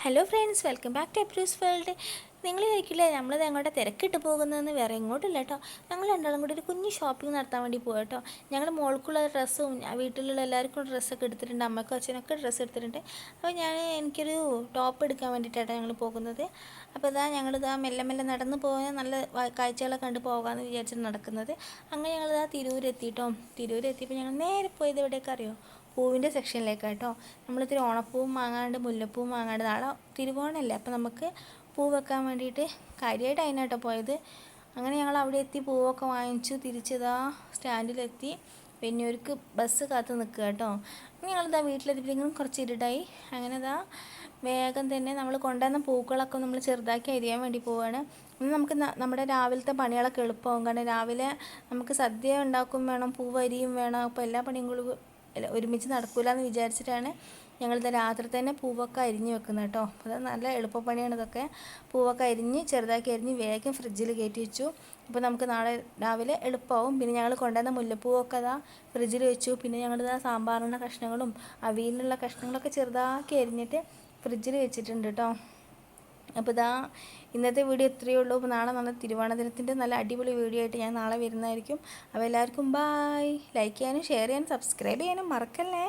Hello friends, welcome back to Eprus world. നിങ്ങൾ ചോദിക്കില്ലേ നമ്മളിത് എങ്ങോട്ട് തിരക്കിട്ട് പോകുന്നതെന്ന്? വേറെ എങ്ങോട്ടില്ല കേട്ടോ. ഞങ്ങൾ രണ്ടാളും കൂടി ഒരു കുഞ്ഞ് ഷോപ്പിംഗ് നടത്താൻ വേണ്ടി പോകാം കേട്ടോ. ഞങ്ങൾ മോൾക്കുള്ള ഡ്രസ്സും വീട്ടിലുള്ള എല്ലാവർക്കും ഡ്രസ്സൊക്കെ എടുത്തിട്ടുണ്ട്, അമ്മയ്ക്കും അച്ഛനൊക്കെ ഡ്രസ്സ് എടുത്തിട്ടുണ്ട്. അപ്പോൾ എനിക്കൊരു ടോപ്പ് എടുക്കാൻ വേണ്ടിയിട്ടാണ് ഞങ്ങൾ പോകുന്നത്. അപ്പോൾ ഞങ്ങളിതാ മെല്ലെ മെല്ലെ നടന്ന് പോകാൻ നല്ല കാഴ്ചകളൊക്കെ കണ്ട് പോകാമെന്ന് വിചാരിച്ചിട്ട് നടക്കുന്നത്. അങ്ങനെ ഞങ്ങളിതാ തിരൂരെത്തിയിട്ടോ. തിരൂരെത്തിയപ്പോൾ ഞങ്ങൾ നേരെ പോയത് എവിടേക്ക് അറിയോ? പൂവിൻ്റെ സെക്ഷനിലേക്കാണ് കേട്ടോ. നമ്മളിത്തിരി ഓണപ്പൂവും വാങ്ങാണ്ട് മുല്ലപ്പൂവും വാങ്ങാണ്ട്, നാളെ തിരുവോണമല്ലേ, അപ്പോൾ നമുക്ക് പൂ വെക്കാൻ വേണ്ടിയിട്ട് കാര്യമായിട്ട് അതിനാട്ടോ പോയത്. അങ്ങനെ ഞങ്ങൾ അവിടെ എത്തി പൂവൊക്കെ വാങ്ങിച്ചു തിരിച്ചതാ സ്റ്റാൻഡിലെത്തി വെന്നൂർക്ക് ബസ് കാത്ത് നിൽക്കുക കേട്ടോ. ഞങ്ങളിതാ വീട്ടിലെത്തിയപ്പോഴെങ്കിലും കുറച്ച് ഇരുട്ടായി. അങ്ങനെ വേഗം തന്നെ നമ്മൾ കൊണ്ടുവന്ന പൂക്കളൊക്കെ നമ്മൾ ചെറുതാക്കി അരിയാൻ വേണ്ടി പോവുകയാണ്. ഇന്ന് നമുക്ക് നമ്മുടെ രാവിലത്തെ പണികളൊക്കെ എളുപ്പമാകും. കാരണം രാവിലെ നമുക്ക് സദ്യ ഉണ്ടാക്കും വേണം, പൂവരിയും വേണം. അപ്പോൾ എല്ലാ പണിയും കൂടി ഒരുമിച്ച് നടക്കില്ല എന്ന് വിചാരിച്ചിട്ടാണ് ഞങ്ങളിത് രാത്രി തന്നെ പൂവൊക്കെ അരിഞ്ഞ് വെക്കുന്നത് കേട്ടോ. അപ്പോൾ അത് നല്ല എളുപ്പപ്പണിയാണ് ഇതൊക്കെ. പൂവൊക്കെ അരിഞ്ഞ് ചെറുതാക്കി അരിഞ്ഞ് വേഗം ഫ്രിഡ്ജിൽ കയറ്റി വെച്ചു. അപ്പോൾ നമുക്ക് നാളെ രാവിലെ എളുപ്പമാവും. പിന്നെ ഞങ്ങൾ കൊണ്ടുവന്ന മുല്ലപ്പൂവൊക്കെ ഫ്രിഡ്ജിൽ വെച്ചു. പിന്നെ ഞങ്ങളിതാ സാമ്പാറിൻ്റെ കഷ്ണങ്ങളും അവിയലിനുള്ള കഷ്ണങ്ങളൊക്കെ ചെറുതാക്കി അരിഞ്ഞിട്ട് ഫ്രിഡ്ജിൽ വെച്ചിട്ടുണ്ട് കേട്ടോ. അപ്പോൾ ഇന്നത്തെ വീഡിയോ ഇത്രയേ ഉള്ളൂ. അപ്പോൾ നാളെ നല്ല തിരുവോണ ദിനത്തിൻ്റെ നല്ല അടിപൊളി വീഡിയോ ആയിട്ട് ഞാൻ നാളെ വരുന്നതായിരിക്കും. അപ്പോൾ എല്ലാവർക്കും ബായ്. ലൈക്ക് ചെയ്യാനും ഷെയർ ചെയ്യാനും സബ്സ്ക്രൈബ് ചെയ്യാനും മറക്കല്ലേ.